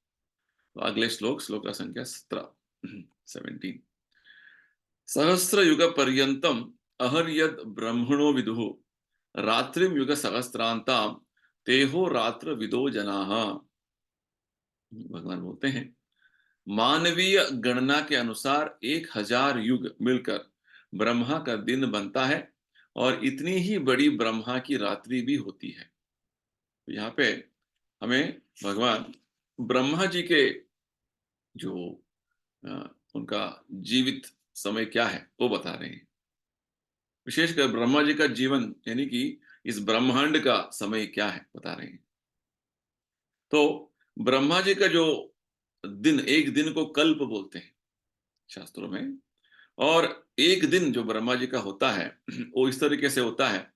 तो अगले श्लोक, श्लोक का संख्या 17। सहस्र युग पर्यंतम अहर्यद ब्रह्मणो विदुः रात्रिम युग सहस्त्रांताम तेहो रात्र विदो जनाः। भगवान बोलते हैं, मानवीय गणना के अनुसार 1000 युग मिलकर ब्रह्मा का दिन बनता है, और इतनी ही बड़ी ब्रह्मा की रात्रि भी होती है। तो यहाँ पे हमें भगवान ब्रह्मा जी के जो उनका जीवित समय क्या है वो बता रहे हैं। विशेषकर ब्रह्मा जी का जीवन, यानी कि इस ब्रह्मांड का समय क्या है बता रहे हैं। तो ब्रह्मा जी का जो दिन, एक दिन को कल्प बोलते हैं शास्त्रों में। और एक दिन जो ब्रह्मा जी का होता है, वो इस तरीके से होता है,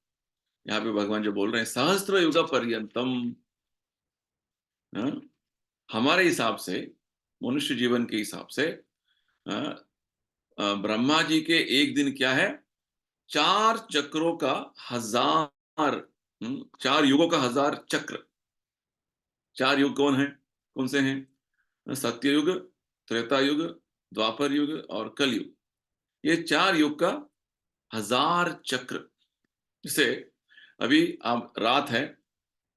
यहाँ पे भगवान जो बोल रहे हैं, सहस्त्र युग पर्यंतम। हाँ, हमारे हिसाब से, मनुष्य जीवन के हिसाब से, ब्रह्मा जी के एक दिन क्या है, 4 चक्रों का 1000, 4 युगों का 1000 चक्र। 4 युग कौन है, कौन से हैं? सत्ययुग, त्रेता युग, द्वापर युग और कलयुग। ये 4 युग का 1000 चक्र। जैसे अभी आप रात है,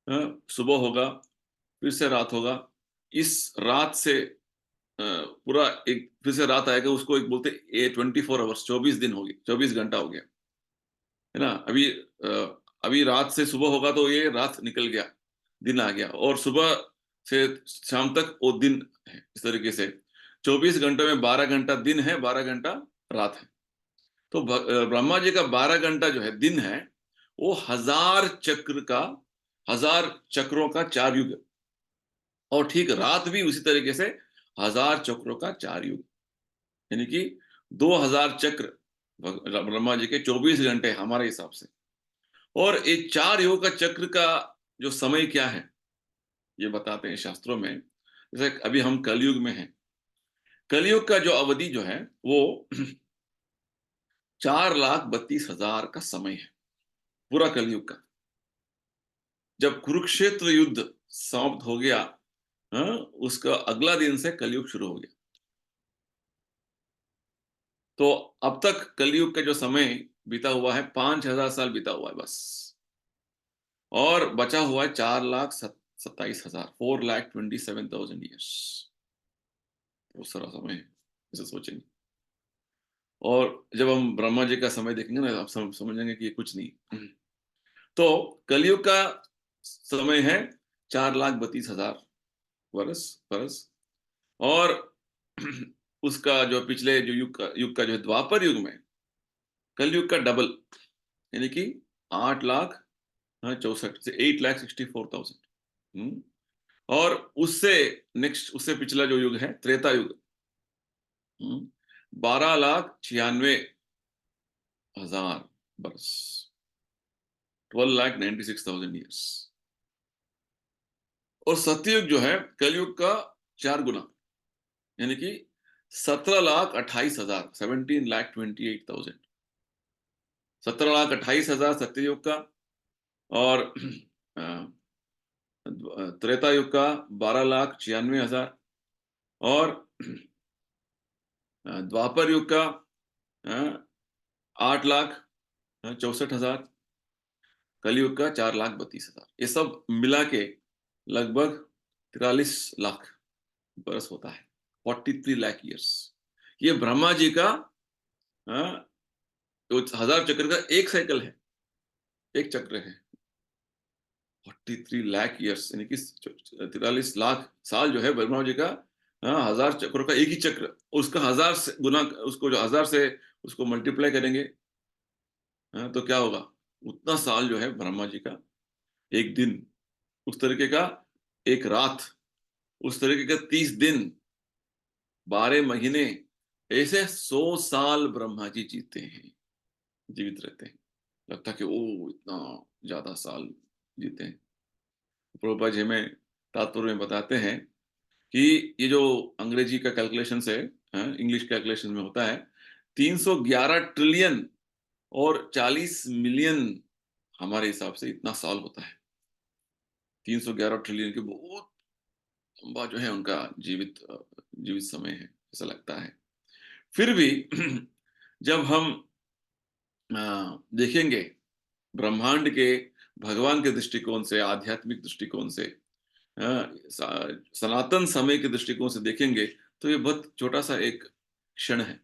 सुबह होगा, फिर से रात होगा, इस रात से पूरा एक फिर से रात आएगा, उसको एक बोलते ए 24 आवर्स, 24 दिन हो गए, 24 घंटा हो गया, है ना। अभी रात से सुबह होगा तो ये रात निकल गया, दिन आ गया, और सुबह से शाम तक वो दिन है। इस तरीके से 24 घंटे में 12 घंटा दिन है, 12 घंटा रात है। तो ब्रह्मा जी का 12 घंटा जो है दिन है, वो 1000 चक्र का, 1000 चक्रों का 4 युग है। और ठीक रात भी उसी तरीके से 1000 चक्रों का 4 युग, यानी कि 2000 चक्र ब्रह्मा जी के 24 घंटे हमारे हिसाब से। और ये 4 युग का चक्र का जो समय क्या है, ये बताते हैं शास्त्रों में। जैसे अभी हम कलयुग में हैं, कलयुग का जो अवधि जो है वो 4,32,000 का समय है, पूरा कलयुग का। जब कुरुक्षेत्र युद्ध समाप्त हो गया, हाँ, उसका अगला दिन से कलयुग शुरू हो गया। तो अब तक कलयुग का जो समय बीता हुआ है, 5,000 साल बीता हुआ है बस। और बचा हुआ है 4,27,000, 4,27,000 ईयर्स। बहुत सारा समय है, ऐसे सोचेंगे। और जब हम ब्रह्मा जी का समय देखेंगे ना, आप समझेंगे कि ये कुछ नहीं। तो कलयुग का समय है 4,32,000 वर्ष। और उसका जो पिछले जो युग का जो है द्वापर युग में, कलयुग का डबल, यानी कि 8,64,000 से 8,64,000। और उससे नेक्स्ट, उससे पिछला जो युग है त्रेता युग, 12,96,000 वर्ष, 12,96,000 ईयर्स। और सत्ययुग जो है कलयुग का 4 गुना, यानी कि 17,28,000, 17,28,000, 17,28,000 सत्ययुग का। और त्रेता युग का 12,96,000। और द्वापर युग का 8,64,000। कलयुग का 4,32,000। ये सब मिला के लगभग 43 लाख बरस होता है, 43 लाख ईयर्स। ये ब्रह्मा जी का, हाँ, तो 1000 चक्र का एक साइकिल है, एक चक्र है। 43 लाख ईयर्स, यानी कि 43 लाख साल जो है ब्रह्मा जी का, हाँ, 1000 चक्रों का एक ही चक्र। उसका 1000 से गुना, उसको जो 1000 से उसको मल्टीप्लाई करेंगे, हाँ, तो क्या होगा, उतना साल जो है ब्रह्मा जी का एक दिन, उस तरीके का एक रात, उस तरीके का 30 दिन, 12 महीने, ऐसे 100 साल ब्रह्मा जी जीते हैं, जीवित रहते हैं। लगता है कि ओ इतना ज्यादा साल जीते हैं। प्रभुपाद जी हमें तात्पर्य में बताते हैं कि ये जो अंग्रेजी का कैलकुलेशन है, इंग्लिश कैलकुलेशन में होता है 311 ट्रिलियन और 40 मिलियन, हमारे हिसाब से इतना साल होता है। 311 ट्रिलियन के बहुत लंबा जो है उनका जीवित समय है, ऐसा लगता है। फिर भी जब हम देखेंगे ब्रह्मांड के, भगवान के दृष्टिकोण से, आध्यात्मिक दृष्टिकोण से, सनातन समय के दृष्टिकोण से देखेंगे, तो ये बहुत छोटा सा एक क्षण है।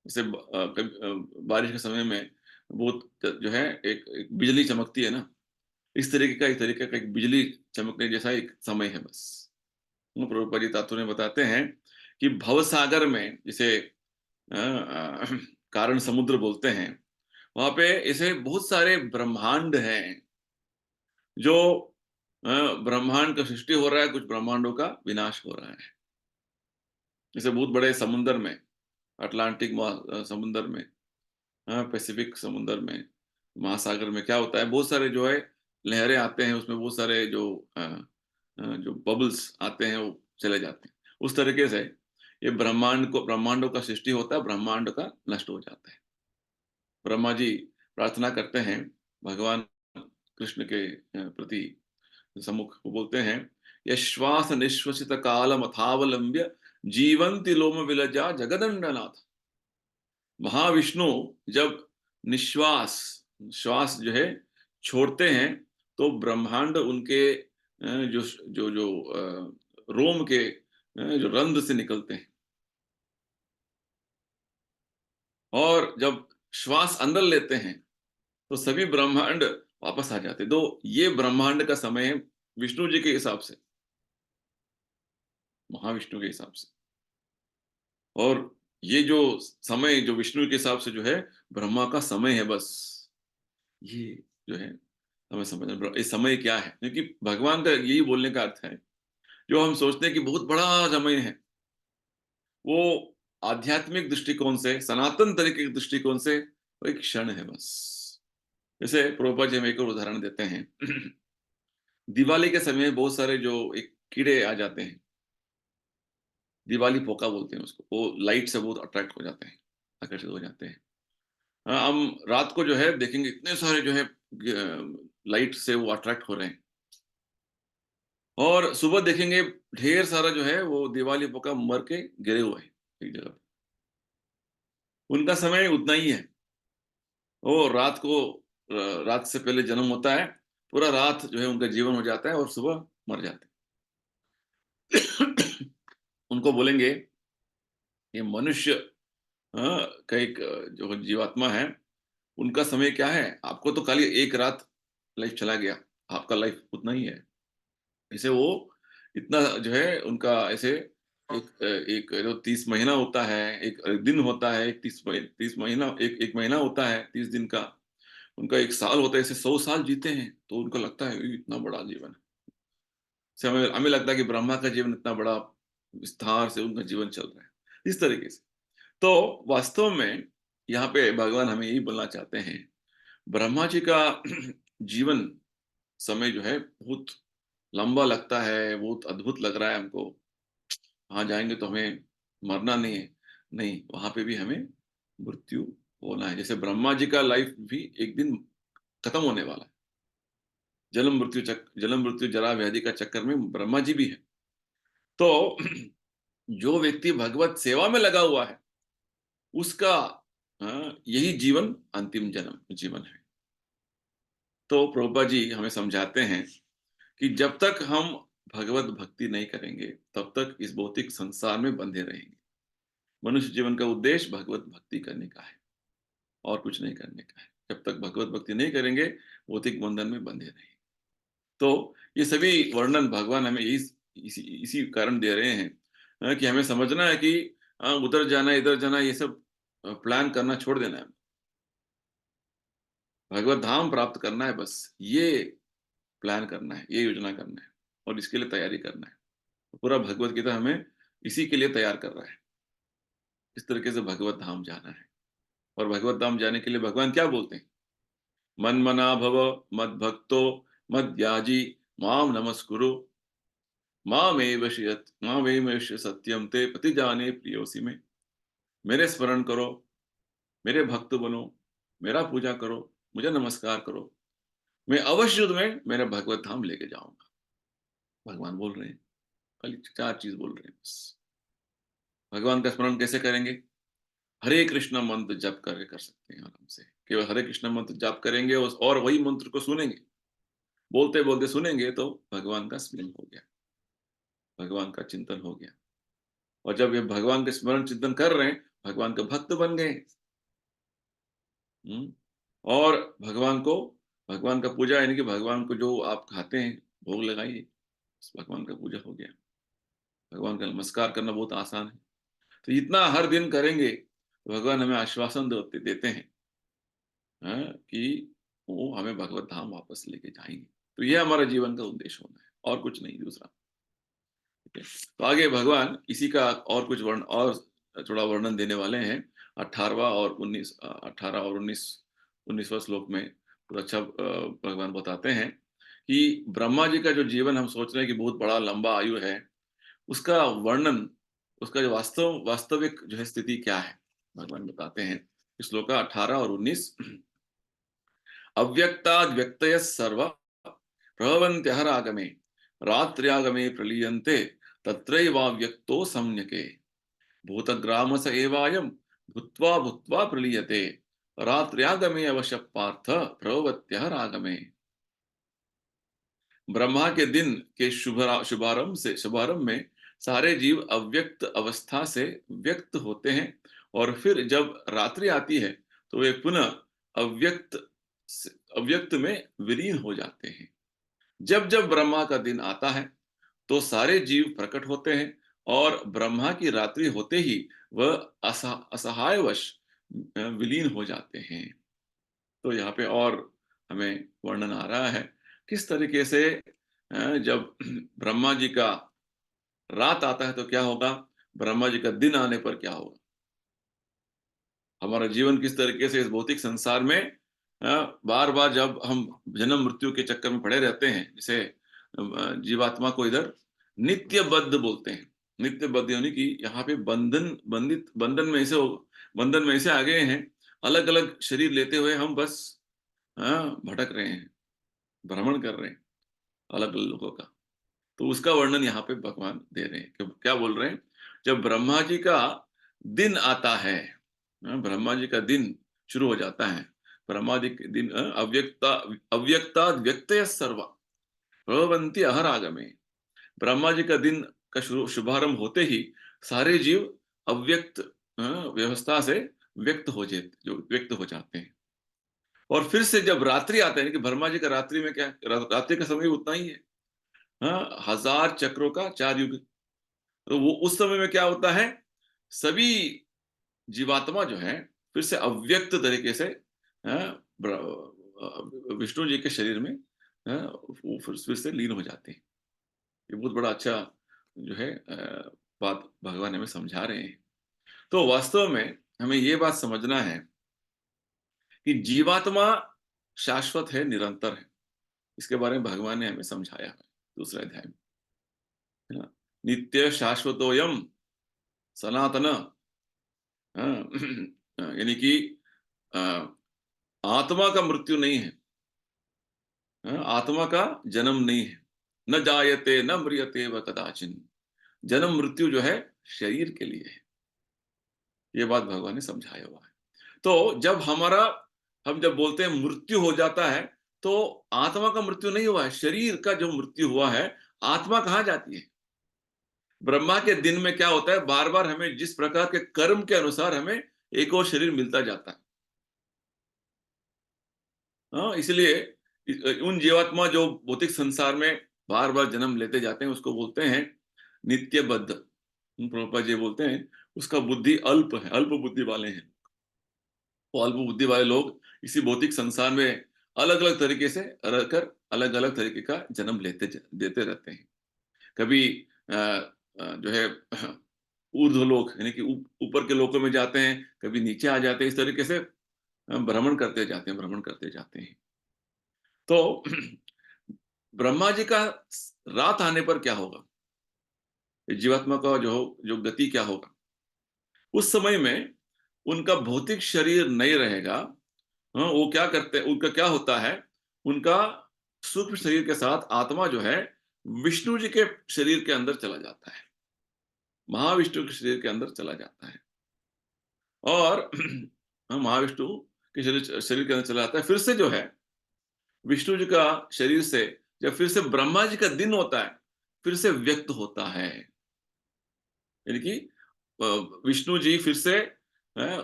जैसे बारिश के समय में बहुत जो है एक बिजली चमकती है ना, इस तरीके का, एक तरीके का एक बिजली चमकने जैसा एक समय है बस। प्रभुपाद जी तात्पर्य में बताते हैं कि भवसागर में, जिसे कारण समुद्र बोलते हैं, वहां पे ऐसे बहुत सारे ब्रह्मांड हैं, जो ब्रह्मांड का सृष्टि हो रहा है, कुछ ब्रह्मांडों का विनाश हो रहा है। जैसे बहुत बड़े समुद्र में, अटलांटिक समुद्र में, पैसिफिक समुद्र में, महासागर में क्या होता है, बहुत सारे जो है लहरें आते हैं, उसमें बहुत सारे जो बबल्स आते हैं वो चले जाते हैं। उस तरीके से ये ब्रह्मांडों का सृष्टि होता है, ब्रह्मांड का नष्ट हो जाता है। ब्रह्मा जी प्रार्थना करते हैं भगवान कृष्ण के प्रति सम्मुख, वो बोलते हैं, यश्वास निश्वसित काल मथावलंब्य जीवंति लोम विलजा जगदंडनाथ। महाविष्णु जब निश्वास, श्वास जो है छोड़ते हैं, तो ब्रह्मांड उनके जो जो जो रोम के जो रंध्र से निकलते हैं, और जब श्वास अंदर लेते हैं तो सभी ब्रह्मांड वापस आ जाते हैं। तो ये ब्रह्मांड का समय है विष्णु जी के हिसाब से, महाविष्णु के हिसाब से। और ये जो समय जो विष्णु के हिसाब से जो है, ब्रह्मा का समय है बस। ये जो है हमें समझना, ये समय क्या है, क्योंकि भगवान का यही बोलने का अर्थ है। जो हम सोचते हैं कि बहुत बड़ा समय है, वो आध्यात्मिक दृष्टिकोण से, सनातन तरीके के दृष्टिकोण से वो एक क्षण है बस। जैसे प्रभुपाद जी हम एक और उदाहरण देते हैं। दिवाली के समय बहुत सारे जो एक कीड़े आ जाते हैं, दिवाली पोका बोलते हैं उसको, वो लाइट से बहुत अट्रैक्ट हो जाते हैं, आकर्षित हो जाते हैं। हम रात को जो है देखेंगे इतने सारे जो है लाइट से वो अट्रैक्ट हो रहे हैं, और सुबह देखेंगे ढेर सारा जो है वो दिवाली पोका मर के गिरे हुए हैं एक जगह पे। उनका समय उतना ही है। वो रात को रात से पहले जन्म होता है, पूरा रात जो है उनका जीवन हो जाता है और सुबह मर जाते हैं। उनको बोलेंगे ये मनुष्य का एक जो जीवात्मा है, उनका समय क्या है? आपको तो खाली एक रात लाइफ चला गया, आपका लाइफ उतना ही है। ऐसे वो इतना जो है उनका ऐसे एक जो 30 महीना होता है, एक दिन होता है, एक 30 महीना, एक महीना होता है 30 दिन का, उनका 1 साल होता है, ऐसे 100 साल जीते हैं, तो उनको लगता है इतना बड़ा जीवन है। से हमें हमें लगता है कि ब्रह्मा का जीवन इतना बड़ा विस्तार से उनका जीवन चल रहा है, इस तरीके से। तो वास्तव में यहाँ पे भगवान हमें यही बोलना चाहते हैं, ब्रह्मा जी का जीवन समय जो है बहुत लंबा लगता है, बहुत अद्भुत लग रहा है हमको। वहाँ जाएँगे तो हमें मरना नहीं है। नहीं, वहाँ पे भी हमें मृत्यु होना है। जैसे ब्रह्मा जी का लाइफ भी एक दिन खत्म होने वाला है। जन्म मृत्यु जरा व्याधि का चक्कर में ब्रह्मा जी भी हैं। तो जो व्यक्ति भगवत सेवा में लगा हुआ है, उसका यही जीवन अंतिम जन्म जीवन है। तो प्रभुपाद जी हमें समझाते हैं कि जब तक हम भगवत भक्ति नहीं करेंगे, तब तक इस भौतिक संसार में बंधे रहेंगे। मनुष्य जीवन का उद्देश्य भगवत भक्ति करने का है, और कुछ नहीं करने का है। जब तक भगवत भक्ति नहीं करेंगे, भौतिक बंधन में बंधे रहेंगे। तो ये सभी वर्णन भगवान हमें इसी इसी कारण दे रहे हैं, कि हमें समझना है कि उधर जाना, इधर जाना, ये सब प्लान करना छोड़ देना है। भगवत धाम प्राप्त करना है बस, ये प्लान करना है, ये योजना करना है, और इसके लिए तैयारी करना है। पूरा भगवत गीता हमें इसी के लिए तैयार कर रहा है। इस तरीके से भगवत धाम जाना है। और भगवत धाम जाने के लिए भगवान क्या बोलते हैं? मन्मना भव मद्भक्तो मद्याजी माम नमस्कुरु मामेव सत्यम ते प्रतिजाने प्रियोसी में। मेरे स्मरण करो, मेरे भक्त बनो, मेरा पूजा करो, मुझे नमस्कार करो, मैं अवश्य तुम्हें मेरे भगवत धाम लेके जाऊंगा। भगवान बोल रहे हैं, खाली 4 चीज बोल रहे हैं बस। भगवान का स्मरण कैसे करेंगे? हरे कृष्ण मंत्र जप करके कर सकते हैं आराम से। केवल हरे कृष्ण मंत्र जप करेंगे और वही मंत्र को सुनेंगे, बोलते बोलते सुनेंगे, तो भगवान का स्मरण हो गया, भगवान का चिंतन हो गया। और जब ये भगवान के स्मरण चिंतन कर रहे हैं, भगवान के भक्त बन गए। हम्म। और भगवान का पूजा, यानी कि भगवान को जो आप खाते हैं भोग लगाइए, बस भगवान का पूजा हो गया। भगवान का नमस्कार करना बहुत आसान है। तो इतना हर दिन करेंगे तो भगवान हमें आश्वासन देते हैं, कि वो हमें भगवत धाम वापस लेके जाएंगे। तो ये हमारा जीवन का उद्देश्य होना है, और कुछ नहीं, दूसरा। ठीक है। तो आगे भगवान इसी का और कुछ थोड़ा वर्णन देने वाले हैं। 18 और 19वां श्लोक में तो अच्छा भगवान बताते हैं कि ब्रह्मा जी का जो जीवन हम सोच रहे हैं कि बहुत बड़ा लंबा आयु है, उसका वर्णन, उसका जो वास्तविक जो है स्थिति क्या है, भगवान बताते हैं। श्लोक 18 और 19। अव्यक्ताद् व्यक्तयः सर्व प्रभवन्त्यहरागमे रात्र्यागमे प्रलीयन्ते तत्रैवाव्यक्तो सम्यके भूतग्राम स एवायं भूत्वा भूत्वा प्रलीयते रात्र्यागमे अवश्य पार्थ प्रभवत्यहरागमे। ब्रह्मा के दिन के शुभारंभ में सारे जीव अव्यक्त अवस्था से व्यक्त होते हैं और फिर जब रात्रि आती है तो वे पुनः अव्यक्त अव्यक्त में विलीन हो जाते हैं। जब जब ब्रह्मा का दिन आता है तो सारे जीव प्रकट होते हैं और ब्रह्मा की रात्रि होते ही वह असहायवश विलीन हो जाते हैं। तो यहाँ पे और हमें वर्णन आ रहा है किस तरीके से जब ब्रह्मा जी का रात आता है तो क्या होगा, ब्रह्मा जी का दिन आने पर क्या होगा। हमारा जीवन किस तरीके से इस भौतिक संसार में बार बार जब हम जन्म मृत्यु के चक्कर में पड़े रहते हैं, जैसे जीवात्मा को इधर नित्यबद्ध बोलते हैं। नित्यबद्ध यानी कि यहाँ पे बंधन में ऐसे बंधन में ऐसे आ गए हैं, अलग अलग शरीर लेते हुए हम बस भटक रहे हैं, भ्रमण कर रहे हैं अलग अलग लोगों का। तो उसका वर्णन यहाँ पे भगवान दे रहे हैं कि क्या बोल रहे हैं, जब ब्रह्मा जी का दिन आता है, ब्रह्मा जी का दिन शुरू हो जाता है। ब्रह्मा जी के दिन अव्यक्ता व्यक्तय सर्वा भगवंती अहरागमे। ब्रह्मा जी का दिन का शुभारंभ होते ही सारे जीव अव्यक्त व्यवस्था से व्यक्त हो जाते हैं। और फिर से जब रात्रि आता है कि ब्रह्मा जी का रात्रि में क्या, रात्रि का समय उतना ही है, हाँ, 1000 चक्रों का 4 युग। तो वो उस समय में क्या होता है, सभी जीवात्मा जो है फिर से अव्यक्त तरीके से विष्णु जी के शरीर में वो फिर से लीन हो जाते हैं। ये बहुत बड़ा अच्छा जो है बात भगवान हमें समझा रहे हैं। तो वास्तव में हमें ये बात समझना है कि जीवात्मा शाश्वत है, निरंतर है। इसके बारे में भगवान ने हमें समझाया है दूसरे अध्याय में, है ना। नित्य शाश्वतोयम सनातन, यानी कि अ, आत्मा का मृत्यु नहीं है, आत्मा का जन्म नहीं है। न जायते न म्रियते व कदाचिन। जन्म मृत्यु जो है शरीर के लिए है। ये बात भगवान ने समझाया हुआ है। तो हम जब बोलते हैं मृत्यु हो जाता है, तो आत्मा का मृत्यु नहीं हुआ है, शरीर का जो मृत्यु हुआ है। आत्मा कहाँ जाती है? ब्रह्मा के दिन में क्या होता है, बार बार हमें जिस प्रकार के कर्म के अनुसार हमें एक और शरीर मिलता जाता है। हाँ, इसलिए उन जीवात्मा जो भौतिक संसार में बार बार जन्म लेते जाते हैं उसको बोलते हैं नित्यबद्ध। प्रभुपाद जी बोलते हैं उसका बुद्धि अल्प है, अल्प बुद्धि वाले हैं। वो अल्प बुद्धि वाले लोग इसी भौतिक संसार में अलग अलग तरीके से रहकर अलग अलग तरीके का जन्म देते रहते हैं। कभी जो है ऊर्ध्व लोक यानी कि ऊपर के लोकों में जाते हैं, कभी नीचे आ जाते हैं। इस तरीके से भ्रमण करते जाते हैं। तो ब्रह्मा जी का रात आने पर क्या होगा, जीवात्मा का जो गति क्या होगा, उस समय में उनका भौतिक शरीर नहीं रहेगा। हाँ, वो क्या करते हैं, उनका क्या होता है, उनका सूक्ष्म शरीर के साथ आत्मा जो है विष्णु जी के शरीर के अंदर चला जाता है, महाविष्णु के शरीर के अंदर चला जाता है। और हाँ, महाविष्णु के शरीर के अंदर चला जाता है। फिर से जो है विष्णु जी का शरीर से जब फिर से ब्रह्मा जी का दिन होता है, फिर से व्यक्त होता है। यानी कि विष्णु जी फिर से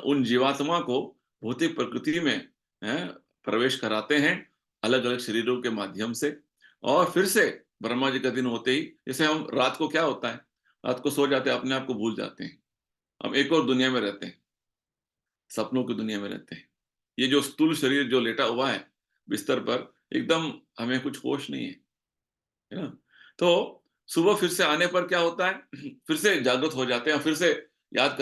उन जीवात्मा को भौतिक प्रकृति में प्रवेश कराते हैं अलग अलग शरीरों के माध्यम से। और फिर से ब्रह्मा जी का दिन होते ही, जैसे हम रात को क्या होता है, रात को सो जाते हैं, अपने आप को भूल जाते हैं, हम एक और दुनिया में रहते हैं, सपनों की दुनिया में रहते हैं। ये जो स्थूल शरीर जो लेटा हुआ है बिस्तर पर, एकदम हमें कुछ होश नहीं है ना। तो सुबह फिर से आने पर क्या होता है, फिर से जागृत हो जाते हैं, फिर से याद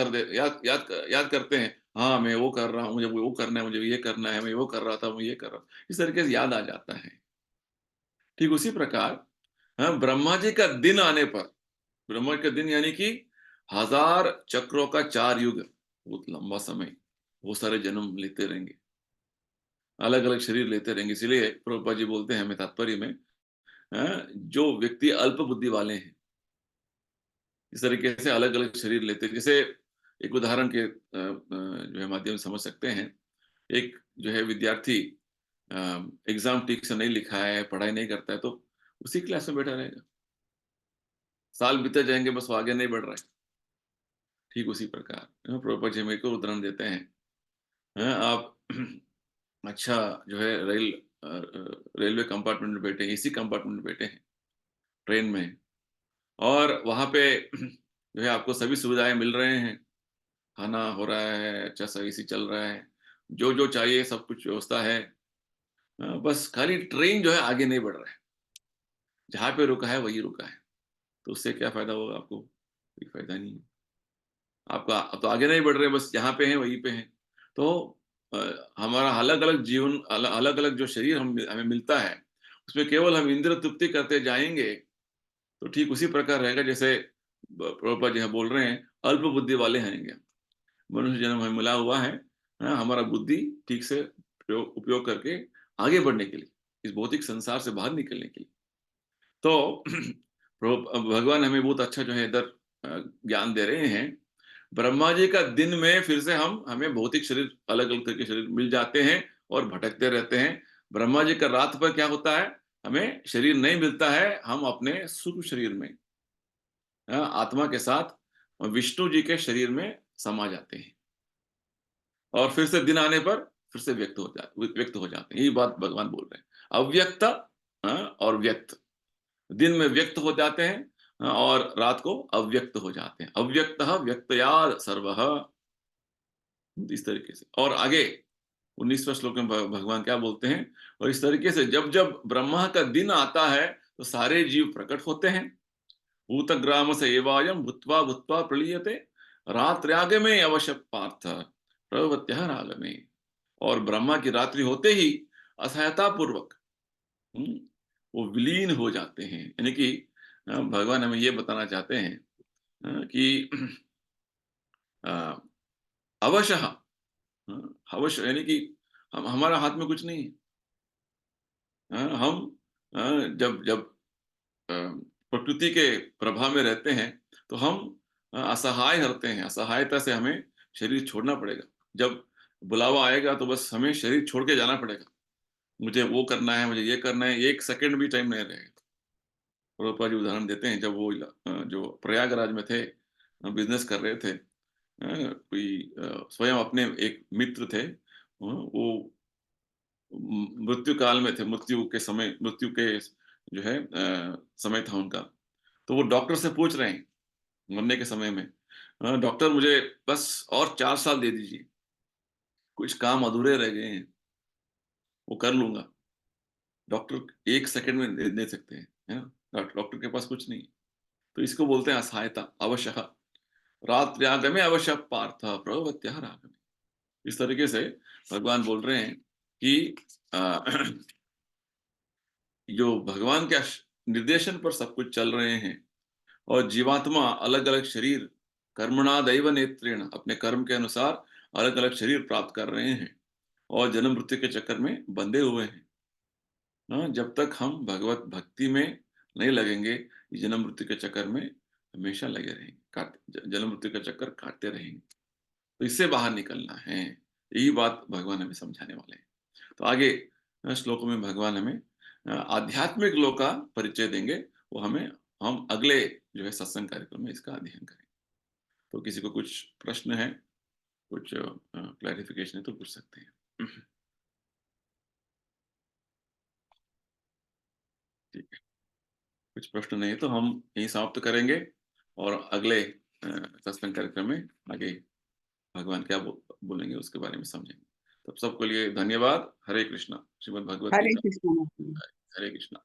करते हैं, हाँ मैं वो कर रहा हूँ, मुझे वो करना है, मुझे ये करना है, मैं वो कर रहा था, मैं ये कर रहा था, इस तरीके से याद आ जाता है। ठीक उसी प्रकार हाँ, ब्रह्मा जी का दिन आने पर, ब्रह्मा जी का दिन यानी कि 1000 चक्रों का 4 युग, बहुत लंबा समय, वो सारे जन्म लेते रहेंगे, अलग अलग शरीर लेते रहेंगे। इसीलिए प्रभुपाद जी बोलते हैं हमें तात्पर्य में, जो व्यक्ति अल्प बुद्धि वाले हैं इस तरीके से अलग अलग शरीर लेते हैं। जैसे एक उदाहरण के जो है माध्यम से समझ सकते हैं। एक जो है विद्यार्थी एग्जाम ठीक से नहीं लिखा है, पढ़ाई नहीं करता है, तो उसी क्लास में बैठा रहेगा, साल बीते जाएंगे, बस वो आगे नहीं बढ़ रहा है। ठीक उसी प्रकार प्रभुपाद जी मेरे को उदाहरण देते हैं। आप अच्छा जो है रेलवे कंपार्टमेंट में बैठे हैं, एसी कंपार्टमेंट में बैठे हैं, ट्रेन में, और वहां पे जो है आपको सभी सुविधाएं मिल रहे हैं, खाना हो रहा है, अच्छा सा एसी चल रहा है, जो जो चाहिए सब कुछ व्यवस्था है। बस खाली ट्रेन जो है आगे नहीं बढ़ रहा है, जहां पे रुका है वही रुका है। तो उससे क्या फायदा होगा आपको? कोई फायदा नहीं है। आपका अब तो आगे नहीं बढ़ रहे, बस जहाँ पे हैं वहीं पे हैं। तो अ, हमारा अलग-अलग जीवन, अलग-अलग जो शरीर हमें मिलता है, उसमें केवल हम इंद्रिय तृप्ति करते जाएँगे, तो ठीक उसी प्रकार रहेगा जैसे प्रभुपाद जी बोल रहे हैं, अल्प बुद्धि वाले हैं क्या? मनुष्य जन्म हमें मिला हुआ है, हमारा बुद्धि ठीक से प्रयोग उपयोग करके आगे बढ़ने के लिए, इस भौतिक संसार से बाहर निकलने के लिए। तो भगवान हमें बहुत अच्छा जो है इधर ज्ञान दे रहे हैं। ब्रह्मा जी का दिन में फिर से हम हमें भौतिक शरीर, अलग-अलग तरह के शरीर मिल जाते हैं और भटकते रहते हैं। ब्रह्मा जी का रात पर क्या होता है? हमें शरीर नहीं मिलता है, हम अपने सूक्ष्म शरीर में आत्मा के साथ विष्णु जी के शरीर में समा जाते हैं, और फिर से दिन आने पर फिर से व्यक्त हो जाते हैं। यही बात भगवान बोल रहे हैं। अव्यक्त और व्यक्त। दिन में व्यक्त हो जाते हैं, और रात को अव्यक्त हो जाते हैं। अव्यक्तः व्यक्तयात् सर्वः, इस तरीके से। और आगे 19वें श्लोक में भगवान क्या बोलते हैं? और इस तरीके से जब जब ब्रह्मा का दिन आता है तो सारे जीव प्रकट होते हैं। भूतग्राम स एवायं भूत्वा भूत्वा प्रलीयते रात्र्यागमे अवश्य पार्थ प्रवृत्त्यः रागमे। और ब्रह्मा की रात्रि होते ही असहायता पूर्वक हुँ, वो विलीन हो जाते हैं। यानी कि भगवान हमें ये बताना चाहते हैं कि अ, अवशः अवश्य, यानी कि हम, हमारा हाथ में कुछ नहीं है। हम जब जब अ, प्रकृति के प्रभाव में रहते हैं, तो हम असहाय होते हैं। असहायता से हमें शरीर छोड़ना पड़ेगा। जब बुलावा आएगा तो बस हमें शरीर छोड़ के जाना पड़ेगा। मुझे वो करना है, मुझे ये करना है, 1 सेकंड भी टाइम नहीं रहेगा। प्रभुपाद जी उदाहरण देते हैं, जब वो जो प्रयागराज में थे, बिज़नेस कर रहे थे। कोई स्वयं अपने एक मित्र थे, वो मृत्यु काल में थे, मृत्यु के जो है समय था उनका। तो वो डॉक्टर से पूछ रहे हैं मरने के समय में, डॉक्टर मुझे बस और 4 साल दे दीजिए, कुछ काम अधूरे रह गए हैं, वो कर लूँगा। डॉक्टर 1 सेकंड में दे सकते हैं, है ना? डॉक्टर के पास कुछ नहीं। तो इसको बोलते हैं असहायता, अवशः। रात्र्यागमे अवश्य पार्थ प्रवृत्त्यः रागमे। इस तरीके से भगवान बोल रहे हैं कि अ, जो भगवान के निर्देशन पर सब कुछ चल रहे हैं, और जीवात्मा अलग-अलग शरीर कर्मणा दैव नेत्रेण, अपने कर्म के अनुसार अलग-अलग शरीर प्राप्त कर रहे हैं, और जन्म मृत्यु के चक्कर में बंधे हुए हैं। जब तक हम भगवत भक्ति में नहीं लगेंगे, ये जन्म मृत्यु के चक्कर में हमेशा लगे रहेंगे, जन्म मृत्यु का चक्कर काटते रहेंगे। तो इससे बाहर निकलना है। यही बात भगवान हमें समझाने वाले हैं। तो आगे श्लोकों में भगवान हमें आध्यात्मिक लोक का परिचय देंगे। वो हमें, हम अगले जो है सत्संग कार्यक्रम में इसका अध्ययन करें। तो किसी को कुछ प्रश्न है, कुछ क्लैरिफिकेशन है तो पूछ सकते हैं। ठीक है, कुछ प्रश्न नहीं है तो हम यहीं समाप्त करेंगे, और अगले सत्संग कार्यक्रम में आगे भगवान क्या बोलेंगे उसके बारे में समझेंगे। तब सबके लिए धन्यवाद। हरे कृष्णा। श्रीमद् भगवत हरे गीता। कृष्ण। हरे कृष्णा।